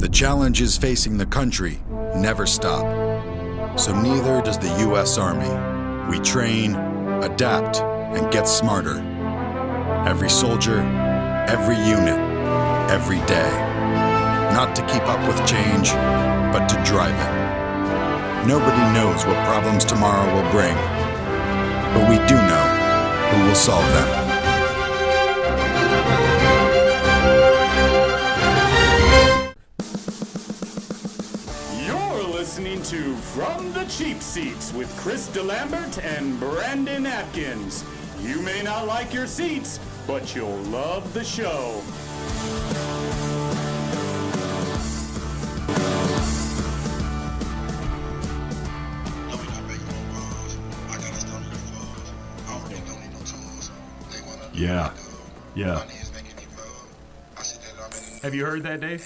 The challenges facing the country never stop. So neither does the U.S. Army. We train, adapt, and get smarter. Every soldier, every unit, every day. Not to keep up with change, but to drive it. Nobody knows what problems tomorrow will bring, but we do know who will solve them. Listening to From the Cheap Seats with Chris Delambert and Brandon Atkins. You may not like your seats, but you'll love the show. Yeah. Have you heard that, Dave?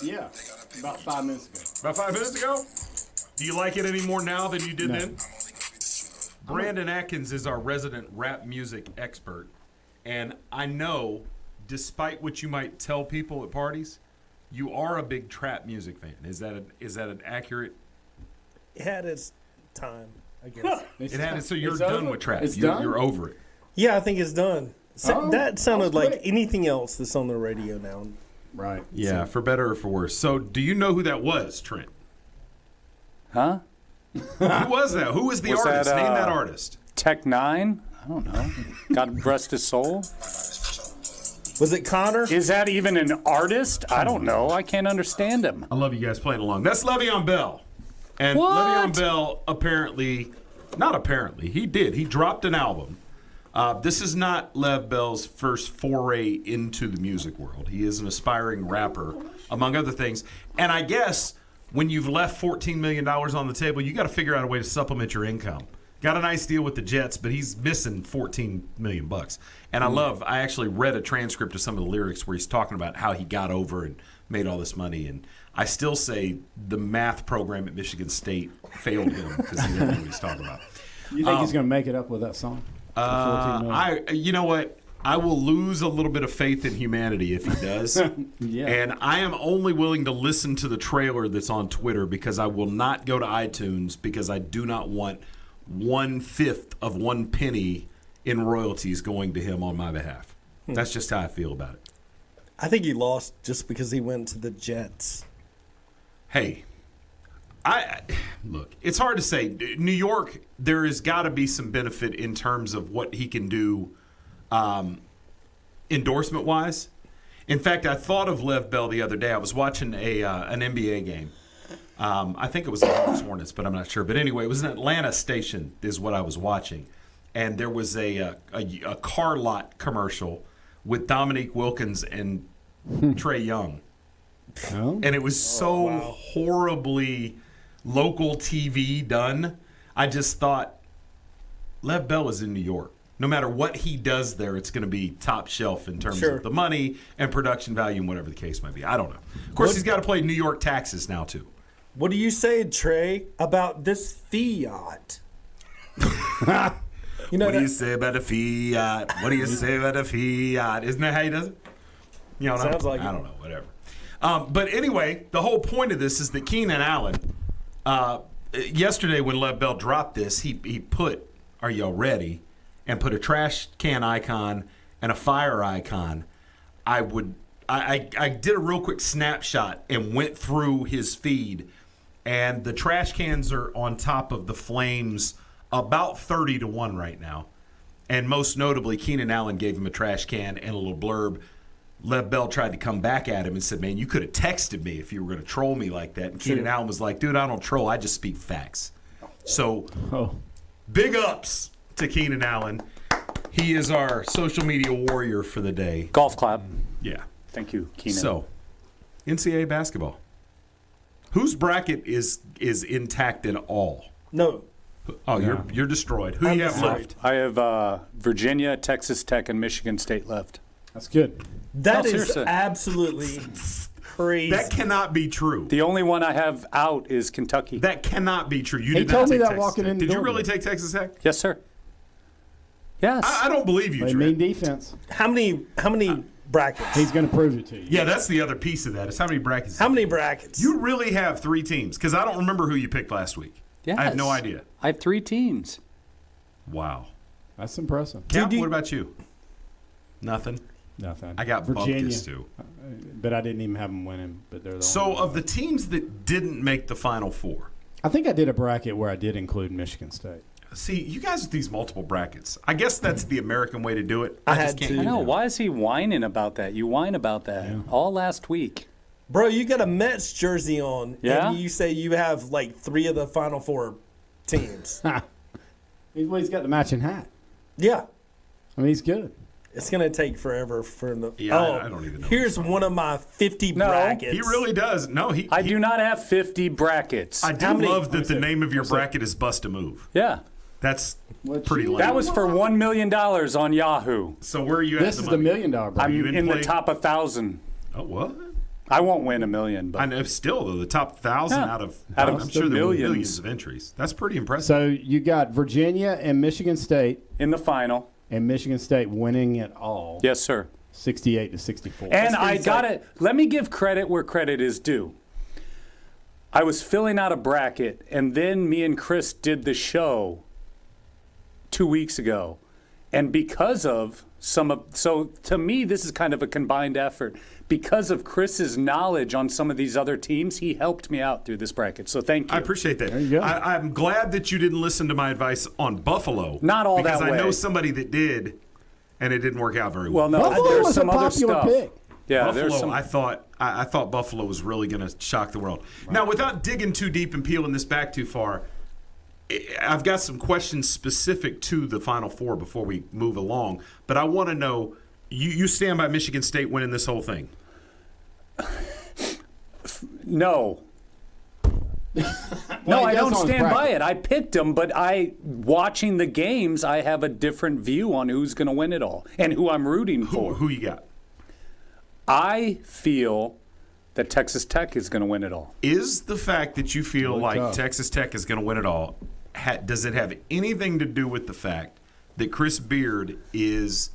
Yeah, about 5 minutes ago. About 5 minutes ago? Do you like it any more now than you did then? Brandon Atkins is our resident rap music expert. And I know, despite what you might tell people at parties, you are a big trap music fan. Is that an accurate? It had its time, I guess. So you're done with trap. It's done? You're over it. Yeah, I think it's done. That sounded like quick. anything else that's on the radio now. Right. Yeah, for better or for worse. So do you know who that was, Trent? Huh? Who was that? Who was the Was artist? that, Name that artist. Tech Nine? I don't know. God rest his soul. Was it Connor? Is that even an artist? I don't know. I can't understand him. I love you guys playing along. That's Le'Veon Bell. And What? Le'Veon Bell he did. He dropped an album. This is not Lev Bell's first foray into the music world. He is an aspiring rapper, among other things. And I guess when you've left $14 million on the table, you got to figure out a way to supplement your income. Got a nice deal with the Jets, but he's missing $14 million. And I actually read a transcript of some of the lyrics where he's talking about how he got over and made all this money. And I still say the math program at Michigan State failed him because he didn't know what he's talking about. You think he's going to make it up with that song? You know what? I will lose a little bit of faith in humanity if he does. Yeah. And I am only willing to listen to the trailer that's on Twitter because I will not go to iTunes because I do not want 1/5 of 1 penny in royalties going to him on my behalf. That's just how I feel about it. I think he lost just because he went to the Jets. Hey, look, it's hard to say. New York, there has got to be some benefit in terms of what he can do endorsement-wise. In fact, I thought of Lev Bell the other day. I was watching an NBA game. I think it was the Hawks Hornets, but I'm not sure. But anyway, it was an Atlanta station is what I was watching. And there was a car lot commercial with Dominique Wilkins and Trae Young. Oh. And it was so horribly local TV done. I just thought, Lev Bell is in New York. No matter what he does there, it's going to be top shelf in terms of the money and production value and whatever the case might be. I don't know. Of course, he's got to play New York taxes now, too. What do you say, Trey, about this fiat? What do you say about the fiat? What do you say about the fiat? Isn't that how he does it? You know, Sounds like I don't know, whatever. But anyway, the whole point of this is that Keenan Allen, yesterday when Lev Bell dropped this, he put, are y'all ready, and put a trash can icon and a fire icon. I did a real quick snapshot and went through his feed, and the trash cans are on top of the flames about 30-1 right now. And most notably, Keenan Allen gave him a trash can and a little blurb. Lev Bell tried to come back at him and said, man, you could have texted me if you were going to troll me like that. And Keenan Allen was like, dude, I don't troll. I just speak facts. So big ups to Keenan Allen. He is our social media warrior for the day. Golf clap. Yeah. Thank you, Keenan. So, NCAA basketball. Whose bracket is intact at all? No. Oh, you're destroyed. Who do you have left? I have Virginia, Texas Tech, and Michigan State left. That's good. That is seriously. absolutely crazy. That cannot be true. The only one I have out is Kentucky. That cannot be true. You He did told not me take that Texas walking Tech. in the Did you door really today. take Texas Tech? Yes, sir. Yes. I don't believe you, They Trent. mean defense. How many brackets. He's going to prove it to you. Yeah, that's the other piece of that. Is how many brackets? How many brackets? You really have 3 teams because I don't remember who you picked last week. Yes. I have no idea. I have 3 teams. Wow. That's impressive. Cap, what about you? Nothing. Nothing. I got Virginia, Bumpkus too. But I didn't even have them winning. But they're the So only of the teams that didn't make the Final Four, I think I did a bracket where I did include Michigan State. see, you guys with these multiple brackets. I guess that's the American way to do it. I just had can't to. do I know. that. Why is he whining about that? You whine about that all last week. Bro, you got a Mets jersey on, Yeah? and you say you have like 3 of the Final Four teams. He's got the matching hat. Yeah. I mean, he's good. It's going to take forever for the. Yeah, I don't even know Here's what one of my 50 No, brackets. He really does. No, I do not have 50 brackets. I do How many- love that the name of your bracket is Bust a Move. yeah. That's What pretty you- lame. That was for $1 million on Yahoo. So where are you This at? is the the money? $1 million bracket. I'm you in in the play? top 1,000. Oh, what? I won't win $1 million, but I know still though the top 1,000 Yeah. out of Out of I'm the sure there were millions. millions of entries. That's pretty impressive. So you got Virginia and Michigan State, in the final. and Michigan State winning it all, Yes, sir. 68-64. And I got it. Let me give credit where credit is due. I was filling out a bracket, and then me and Chris did the show 2 weeks ago. And because of so to me, this is kind of a combined effort. Because of Chris's knowledge on some of these other teams, he helped me out through this bracket. So thank you. I appreciate that. There you go. I'm glad that you didn't listen to my advice on Buffalo. Not all because that I know way. somebody that did, and it didn't work out very Well, well. no, Buffalo there's was some a other popular stuff. pick. Yeah, there's Buffalo, some. I thought Buffalo was really going to shock the world. Now, without digging too deep and peeling this back too far, I've got some questions specific to the Final Four before we move along. But I want to know, you stand by Michigan State winning this whole thing? No. No, he I does don't on his stand by bracket. it. I picked them, but watching the games, I have a different view on who's going to win it all and who I'm rooting for. Who you got? I feel that Texas Tech is going to win it all. Is the fact that you feel Really like tough. Texas Tech is going to win it all, does it have anything to do with the fact that Chris Beard is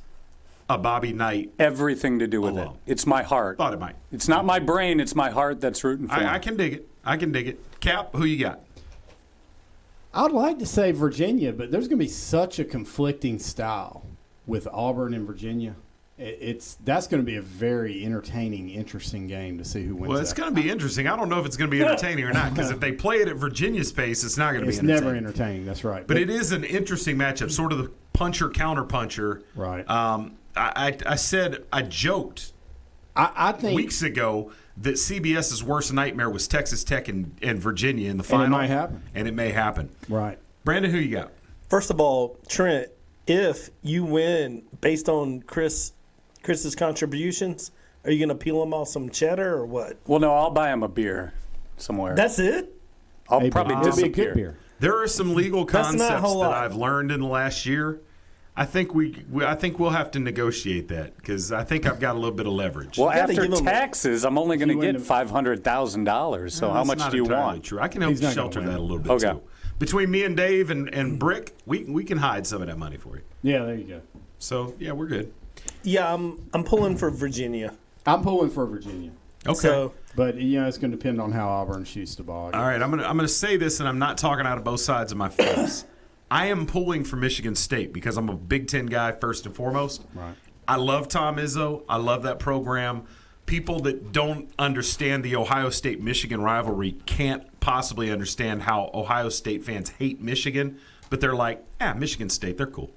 a Bobby Knight? Everything to do with Alone. it. It's my heart. Thought it might. It's not my brain. It's my heart that's rooting for I him. can dig it. I can dig it. Cap, who you got? I'd like to say Virginia, but there's going to be such a conflicting style with Auburn and Virginia. That's going to be a very entertaining, interesting game to see who wins. Well, it's that. going to be interesting. I don't know if it's going to be entertaining or not because if they play it at Virginia's pace, it's not going to be It's entertaining. never entertaining. That's right. But it is an interesting matchup, sort of the puncher counter puncher. Right. I said I joked I think weeks ago that CBS's worst nightmare was Texas Tech and Virginia in the final. might happen. And it may happen. right. Brandon, who you got? First of all, Trent, if you win based on Chris's contributions, are you going to peel him off some cheddar or what? Well, no, I'll buy him a beer somewhere. That's it? I'll Hey, probably it'll be a disappear. good beer. There are some legal That's not a concepts whole that lot. I've learned in the last year. I think we'll have to negotiate that because I think I've got a little bit of leverage. Well, gotta after give him- taxes, I'm only going to you get win $500,000. So No, how that's much not do you entirely want? True. I can help He's not gonna shelter win. that a little bit Okay. too. Between me and Dave and Brick, we can hide some of that money for you. Yeah, there you go. So yeah, we're good. Yeah, I'm pulling for Virginia. I'm pulling for Virginia. Okay. So But, it's going to depend on how Auburn shoots the ball. All right, I'm gonna say this, and I'm not talking out of both sides of my face. I am pulling for Michigan State because I'm a Big Ten guy first and foremost. Right. I love Tom Izzo. I love that program. People that don't understand the Ohio State-Michigan rivalry can't possibly understand how Ohio State fans hate Michigan, but they're like, Michigan State, they're cool.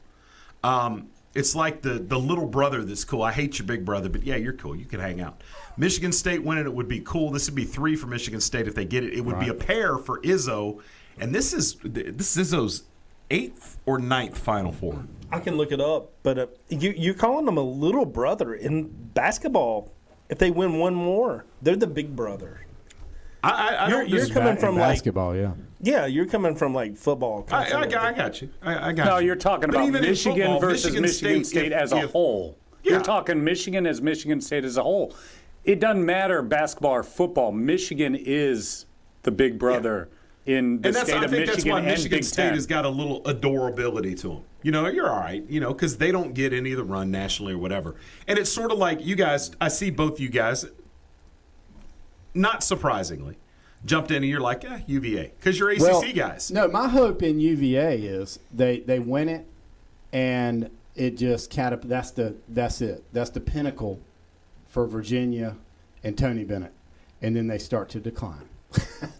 It's like the little brother that's cool. I hate your big brother, but yeah, you're cool. You can hang out. Michigan State winning it would be cool. This would be 3 for Michigan State if they get it. It would be a pair for Izzo, and this is Izzo's 8th or 9th Final Four. I can look it up, but you're calling them a little brother in basketball. If they win one more, they're the big brother. I don't You're disagree. coming In from like basketball, yeah. yeah, you're coming from like football. I got you. I got No, you. you're talking But about even in Michigan football, versus Michigan State as a whole. Yeah. You're talking Michigan as Michigan State as a whole. It doesn't matter basketball or football. Michigan is the big brother in the And state I of think that's Michigan why and Michigan Big State Ten. has got a little adorability to them. you're all right, because they don't get any of the run nationally or whatever. And it's sort of like you guys, I see both you guys, not surprisingly, jumped in and you're like, UVA, because you're ACC guys. No, my hope in UVA is they win it, and it just that's it. That's the pinnacle for Virginia and Tony Bennett, and then they start to decline.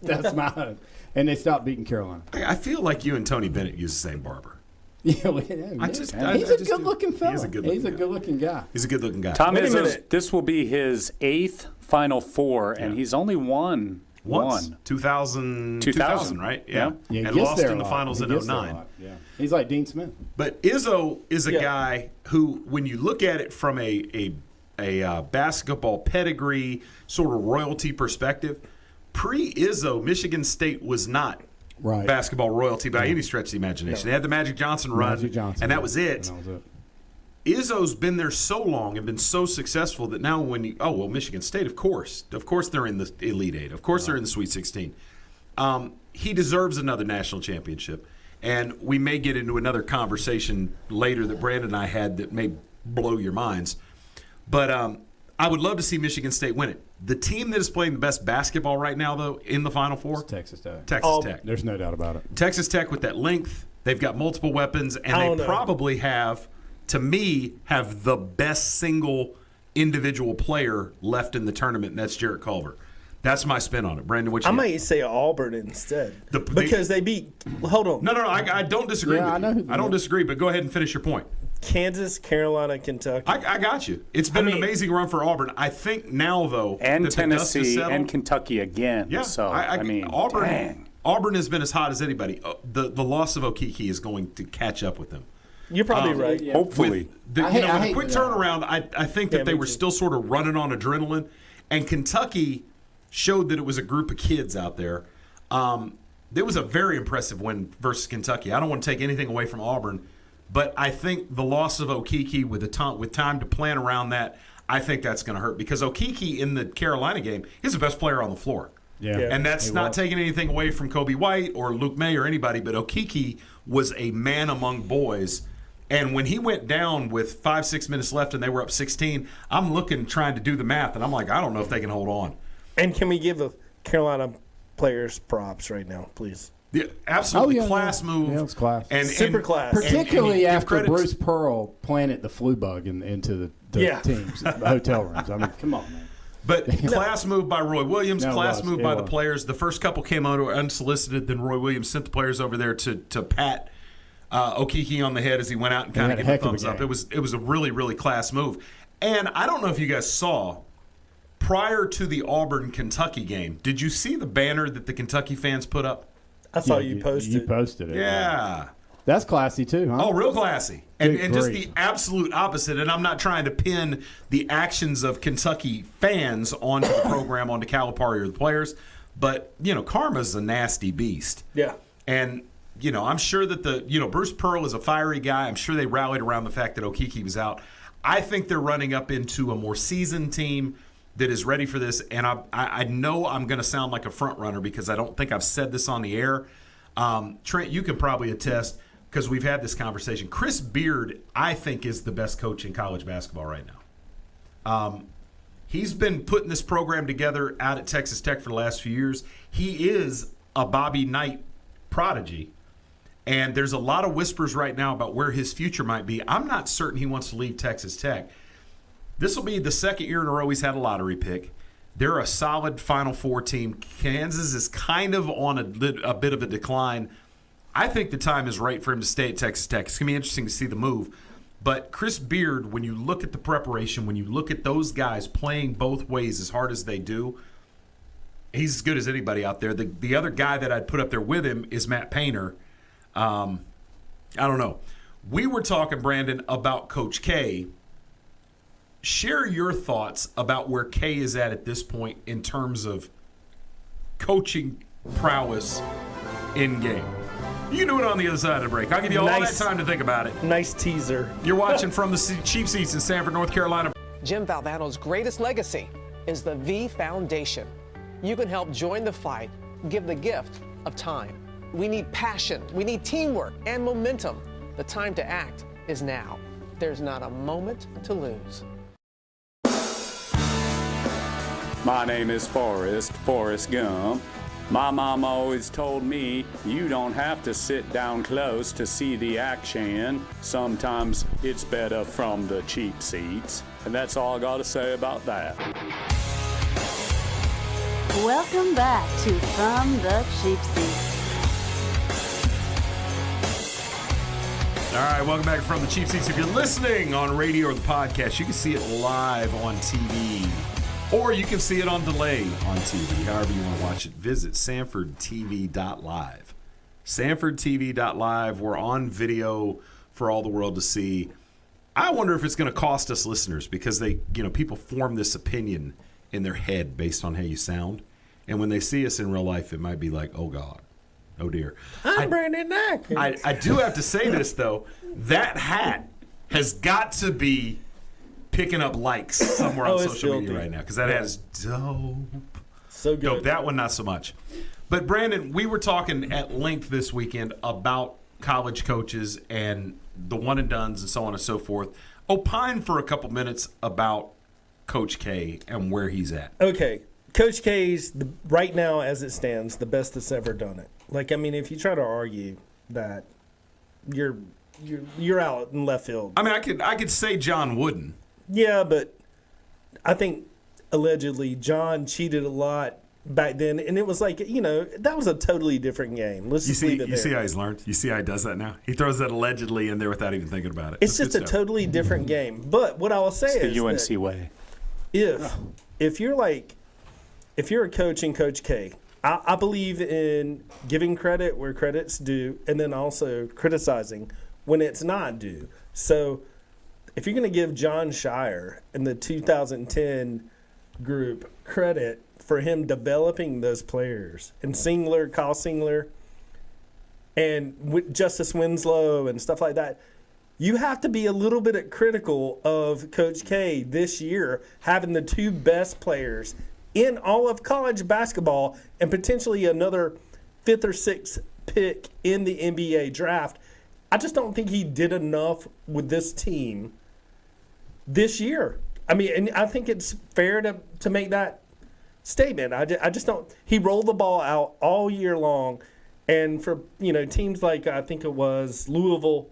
That's my hope, and they stop beating Carolina. I feel like you and Tony Bennett use the same barber. Yeah, he's a good-looking fella. He's a good-looking guy. He's a good-looking guy. Tom Izzo's, this will be his 8th Final Four, and he's only won once. 2000, right? Yeah. And lost in the finals in 2009. Yeah. He's like Dean Smith. But Izzo is a guy who, when you look at it from a basketball pedigree, sort of royalty perspective, pre-Izzo, Michigan State was not basketball royalty by any stretch of the imagination. They had the Magic Johnson run, and that was it. Izzo's been there so long and been so successful that now when Michigan State, of course they're in the Elite Eight. Of course they're in the Sweet 16. He deserves another national championship. And we may get into another conversation later that Brandon and I had that may blow your minds. But I would love to see Michigan State win it. The team that is playing the best basketball right now, though, in the Final Four, it's Texas Tech. Texas Tech. There's no doubt about it. Texas Tech with that length, they've got multiple weapons, and they probably have, to me, have the best single individual player left in the tournament, and that's Jarrett Culver. That's my spin on it. Brandon, what you I might say Auburn instead. Because they beat – hold on. No, I don't disagree with you. I don't disagree, but go ahead and finish your point. Kansas, Carolina, Kentucky. I got you. It's been an amazing run for Auburn. I think now, though, and that Tennessee the dust is settled, and Kentucky again. Yeah, so Auburn has been as hot as anybody. The loss of Okeke is going to catch up with them. You're probably right. Yeah. Hopefully, with a quick turnaround, I think that they were still sort of running on adrenaline, and Kentucky showed that it was a group of kids out there. It was a very impressive win versus Kentucky. I don't want to take anything away from Auburn. But I think the loss of Okeke with time to plan around that, I think that's going to hurt because Okeke in the Carolina game is the best player on the floor. Yeah. And that's not taking anything away from Kobe White or Luke May or anybody, but Okeke was a man among boys. And when he went down with 5-6 minutes left and they were up 16, I'm trying to do the math, and I'm like, I don't know if they can hold on. And can we give the Carolina players props right now, please? Yeah, absolutely. Class move. Yeah, it was class. And super class. Particularly after Bruce Pearl planted the flu bug into the teams, the hotel rooms. I mean, come on, man. But class move by Roy Williams, class move by the players. The first couple came out unsolicited. Then Roy Williams sent the players over there to pat Okeke on the head as he went out and kind of gave a thumbs up. It was a really, really class move. And I don't know if you guys saw, prior to the Auburn-Kentucky game, did you see the banner that the Kentucky fans put up? I saw you posted. You posted it. Yeah. That's classy too, huh? Oh, real classy. And just the absolute opposite. And I'm not trying to pin the actions of Kentucky fans onto the program, onto Calipari or the players. But, karma's a nasty beast. Yeah. And, I'm sure that Bruce Pearl is a fiery guy. I'm sure they rallied around the fact that Okeke was out. I think they're running up into a more seasoned team that is ready for this, and I know I'm going to sound like a front runner because I don't think I've said this on the air. Trent, you can probably attest because we've had this conversation. Chris Beard, I think, is the best coach in college basketball right now. He's been putting this program together out at Texas Tech for the last few years. He is a Bobby Knight prodigy, and there's a lot of whispers right now about where his future might be. I'm not certain he wants to leave Texas Tech. This will be the second year in a row he's had a lottery pick. They're a solid Final Four team. Kansas is kind of on a bit of a decline. I think the time is right for him to stay at Texas Tech. It's going to be interesting to see the move. But Chris Beard, when you look at the preparation, when you look at those guys playing both ways as hard as they do, he's as good as anybody out there. The other guy that I'd put up there with him is Matt Painter. I don't know. We were talking, Brandon, about Coach K. Share your thoughts about where K is at this point in terms of coaching prowess in game. You can do it on the other side of the break. I'll give you all that time to think about it. Nice teaser. You're watching from the cheap seats in Sanford, North Carolina. Jim Valvano's greatest legacy is the V Foundation. You can help join the fight, give the gift of time. We need passion, we need teamwork and momentum. The time to act is now. There's not a moment to lose. My name is Forrest Gump. My mom always told me you don't have to sit down close to see the action. Sometimes it's better from the cheap seats. And that's all I got to say about that. Welcome back to From the Cheap Seats. All right, welcome back from the Cheap Seats. If you're listening on radio or the podcast, you can see it live on TV, or you can see it on delay on TV. However you want to watch it, visit SanfordTV.live. SanfordTV.live. We're on video for all the world to see. I wonder if it's going to cost us listeners because people form this opinion in their head based on how you sound, and when they see us in real life, it might be like, oh God. Oh, dear. I'm Brandon Atkins. I do have to say this, though. That hat has got to be picking up likes somewhere on social media right now because that hat is dope. So good. Dope. That one, not so much. But, Brandon, we were talking at length this weekend about college coaches and the one-and-dones and so on and so forth. Opine for a couple minutes about Coach K and where he's at. Okay. Coach K's, right now as it stands, the best that's ever done it. Like, I mean, if you try to argue that, you're out in left field. I mean, I could say John Wooden. Yeah, but I think allegedly John cheated a lot back then, and it was like, that was a totally different game. Let's just leave it there. You see how he's learned? You see how he does that now? He throws that allegedly in there without even thinking about it. It's just a totally different game. But what I will say is the UNC way. If you're a coach in Coach K, I believe in giving credit where credit's due and then also criticizing when it's not due. So if you're going to give John Shire and the 2010 group credit for him developing those players, and Kyle Singler, and Justice Winslow and stuff like that, you have to be a little bit critical of Coach K this year having the two best players in all of college basketball and potentially another 5th or 6th pick in the NBA draft. I just don't think he did enough with this team this year. I mean, and I think it's fair to make that statement. I just don't. He rolled the ball out all year long, and for teams like I think it was Louisville,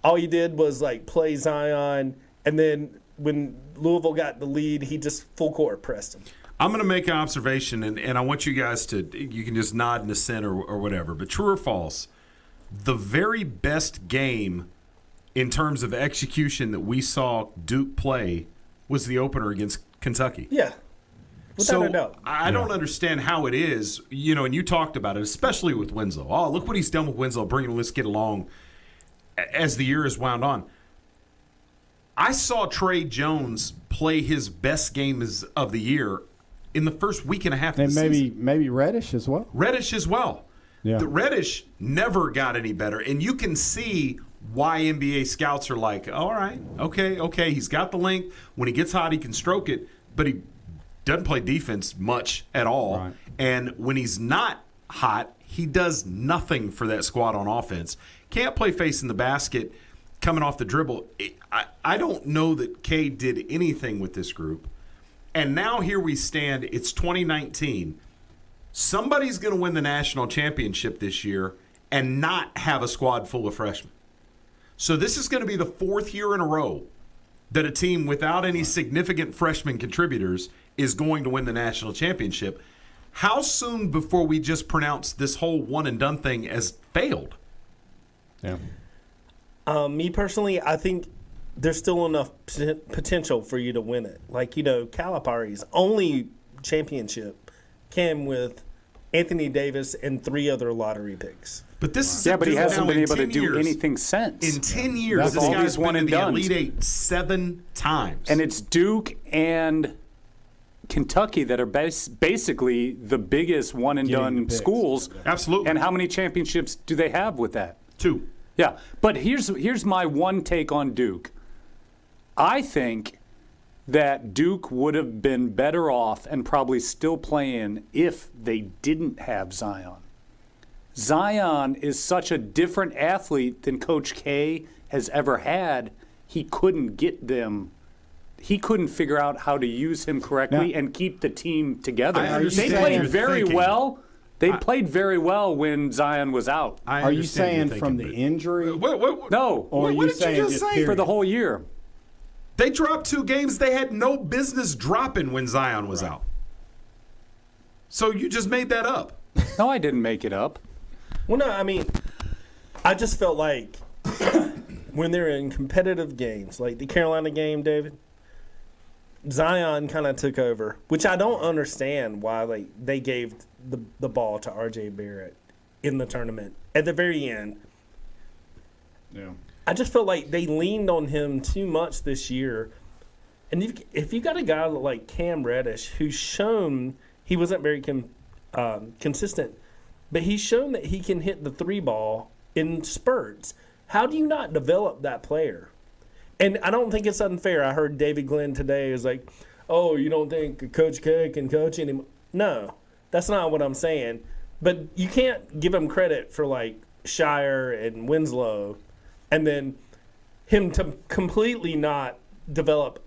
all he did was like play Zion, and then when Louisville got the lead, he just full court pressed him. I'm going to make an observation, and I want you guys you can just nod in assent or whatever, but true or false, the very best game in terms of execution that we saw Duke play was the opener against Kentucky. Yeah, without a doubt. I don't understand how it is, and you talked about it, especially with Winslow. Oh, look what he's done with Winslow, bringing Let's Get Along as the year has wound on. I saw Trey Jones play his best game of the year in the first week and a half of the season. Maybe Reddish as well. Reddish as well. Yeah. The Reddish never got any better, and you can see why NBA scouts are like, all right, okay, he's got the length. When he gets hot, he can stroke it, but he doesn't play defense much at all. Right. And when he's not hot, he does nothing for that squad on offense. Can't play face in the basket coming off the dribble. I don't know that K did anything with this group. And now here we stand. It's 2019. Somebody's going to win the national championship this year and not have a squad full of freshmen. So this is going to be the 4th year in a row that a team without any significant freshman contributors is going to win the national championship. How soon before we just pronounce this whole one-and-done thing as failed? Yeah. Me personally, I think there's still enough potential for you to win it. Like, Calipari's only championship came with Anthony Davis and 3 other lottery picks. But this is but he hasn't been able to do years. anything since. In 10 years, this guy's been in the Elite Eight 7 times. And it's Duke and Kentucky that are basically the biggest one-and-done schools. Absolutely. And how many championships do they have with that? 2. Yeah, but here's my one take on Duke. I think that Duke would have been better off and probably still playing if they didn't have Zion. Zion is such a different athlete than Coach K has ever had. He couldn't get them. He couldn't figure out how to use him correctly and keep the team together. I They understand played your very thinking. well. They played very well when Zion was out. Are you saying from the injury? No, Or are what you did you saying just just say? period? for the whole year. They dropped 2 games they had no business dropping when Zion was out. So you just made that up. No, I didn't make it up. Well, no, I mean, I just felt like when they're in competitive games, like the Carolina game, David, Zion kind of took over, which I don't understand why they gave the ball to R.J. Barrett in the tournament at the very end. Yeah. I just felt like they leaned on him too much this year. And if you got a guy like Cam Reddish, who's shown he wasn't very consistent, but he's shown that he can hit the 3 ball in spurts. How do you not develop that player? And I don't think it's unfair. I heard David Glenn today is like, oh, you don't think Coach K can coach anymore? No, that's not what I'm saying. But you can't give him credit for like Shire and Winslow and then him to completely not develop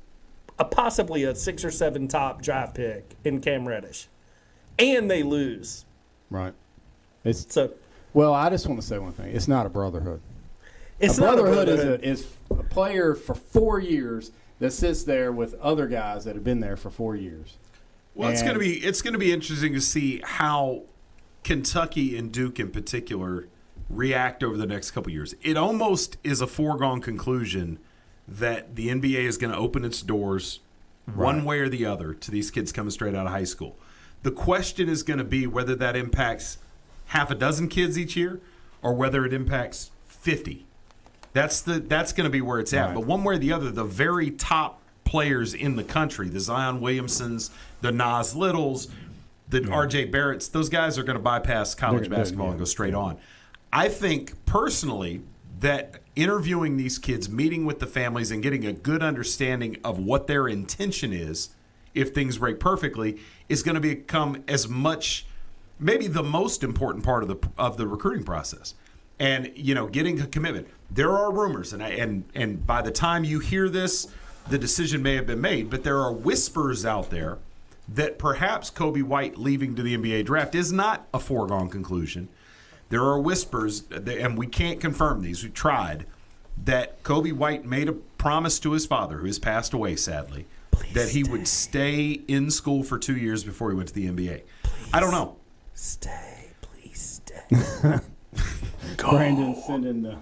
possibly a 6 or 7 top draft pick in Cam Reddish. And they lose. Right. Well, I just want to say one thing. It's not a brotherhood. It's a not brotherhood, a brotherhood. is a player for 4 years that sits there with other guys that have been there for 4 years. Well, it's going to be interesting to see how Kentucky and Duke in particular react over the next couple of years. It almost is a foregone conclusion that the NBA is going to open its doors one way or the other to these kids coming straight out of high school. The question is going to be whether that impacts half a dozen kids each year or whether it impacts 50. That's going to be where it's at. Right. But one way or the other, the very top players in the country, the Zion Williamsons, the Nas Littles, the R.J. Barretts, those guys are going to bypass college basketball and go straight on. I think personally that interviewing these kids, meeting with the families, and getting a good understanding of what their intention is, if things break perfectly, is going to become as much, maybe the most important part of the recruiting process. And getting a commitment. There are rumors, and by the time you hear this, the decision may have been made. But there are whispers out there that perhaps Kobe White leaving to the NBA draft is not a foregone conclusion. There are whispers, and we can't confirm these. We tried, that Kobe White made a promise to his father, who has passed away sadly, that he would stay in school for 2 years before he went to the NBA. I don't know. Please stay. Brandon sending the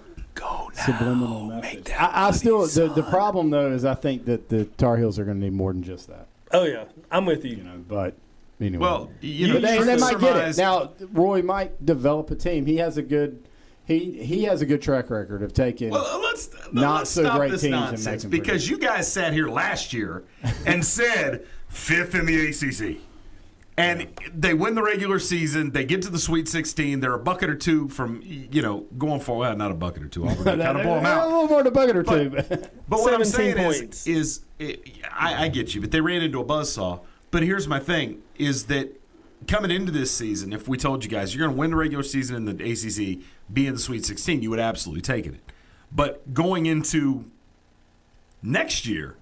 subliminal message. I still the problem though is I think that the Tar Heels are going to need more than just that. Oh yeah, I'm with you. But anyway. Well, but they might get it. Now Roy might develop a team. He has a good he has a good track record of taking let's not so stop great this teams and nonsense, make them because you guys sat here last year and said 5th in the ACC. And they win the regular season. They get to the Sweet 16. They're a bucket or two from, going for, well, not a bucket or two. I'll kind of blow them out. A little more than a bucket or two. But what I'm saying 17 points. I get you, but they ran into a buzzsaw. But here's my thing, is that coming into this season, if we told you guys you're going to win the regular season in the ACC, be in the Sweet 16, you would absolutely take it. But going into next year,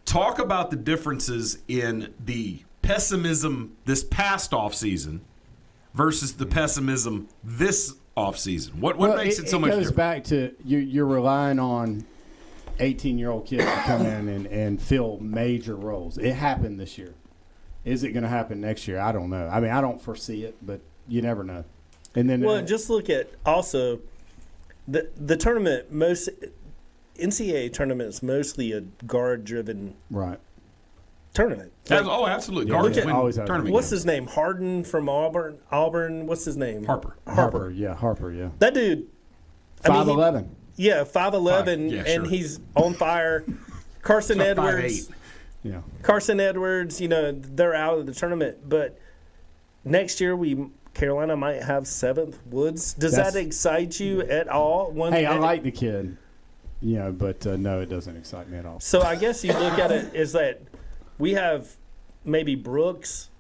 talk about the differences in the pessimism this past offseason versus the pessimism this offseason. What makes it so much different? It goes back to you're relying on 18-year-old kids to come in and fill major roles. It happened this year. Is it going to happen next year? I don't know. I mean, I don't foresee it, but you never know. And then just look at also the tournament. Most NCAA tournaments mostly a guard-driven tournament. Absolutely. Guards win always have tournament. What's his name? Harden from Auburn. What's his name? Harper. Harper, yeah. That dude. 5'11". Yeah, 5'11", Yeah, and sure. he's on fire. Carson He's Edwards. 5'8". Yeah. Carson Edwards. They're out of the tournament, but next year Carolina might have 7th Woods. Does that excite you at all? I like the kid. But no, it doesn't excite me at all. So I guess you look at it is that we have maybe Brooks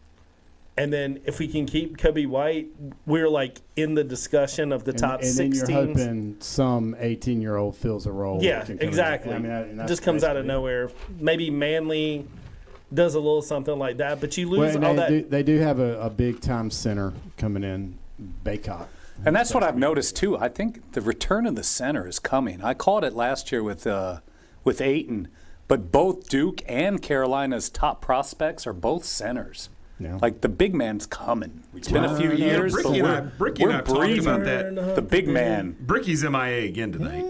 And then if we can keep Kobe White, we're like in the discussion of the top and 16. then you're hoping some 18-year-old fills a role. Yeah, that can come in. exactly. I mean, and that's just comes out of basically it. nowhere. Maybe Manly does a little something like that, but you Well, lose and all that. they do have a big-time center coming in, Baycott. And that's what I've noticed too. I think the return of the center is coming. I called it last year with Ayton, but both Duke and Carolina's top prospects are both centers. Yeah. Like the big man's coming. It's been a few Yeah, years, but Bricky and I we're talked breathing. about that. The big man. Bricky's MIA again tonight.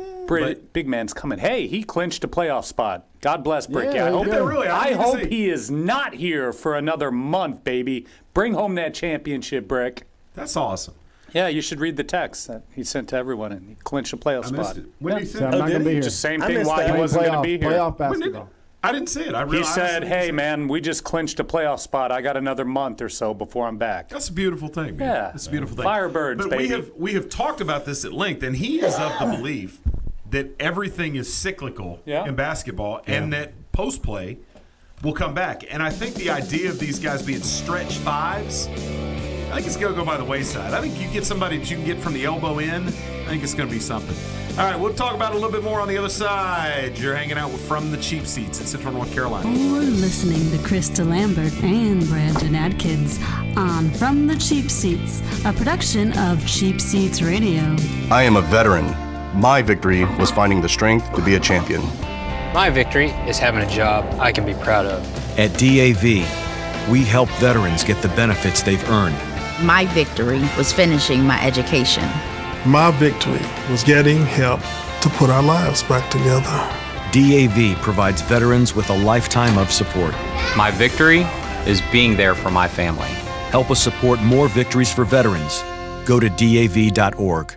Big man's coming. Hey, he clinched a playoff spot. God bless Bricky. Yeah, I hope, he did. Really? I I didn't hope see. he is not here for another month, baby. Bring home that championship, Brick. That's awesome. Yeah, you should read the text that he sent to everyone, and he clinched a playoff I missed spot. it. When did he So say I'm that? not going to be here. Just same I thing missed why that. he wasn't going to be here. Playoff When did- basketball. I didn't see it. He said, "Hey, man, we just clinched a playoff spot. I got another month or so before I'm back." That's a beautiful thing, man. Yeah. That's a beautiful thing. Firebirds, but baby. we have talked about this at length, and he is of the belief that everything is cyclical Yeah. in basketball, and that post play will come back. And I think the idea of these guys being stretch fives, I think it's going to go by the wayside. I think you get somebody that you can get from the elbow in. I think it's going to be something. All right, we'll talk about it a little bit more on the other side. You're hanging out with From the Cheap Seats in Central North Carolina. You're listening to Chris Delambert and Brandon Atkins on From the Cheap Seats, a production of Cheap Seats Radio. I am a veteran. My victory was finding the strength to be a champion. My victory is having a job I can be proud of. At DAV, we help veterans get the benefits they've earned. My victory was finishing my education. My victory was getting help to put our lives back together. DAV provides veterans with a lifetime of support. My victory is being there for my family. Help us support more victories for veterans. Go to DAV.org.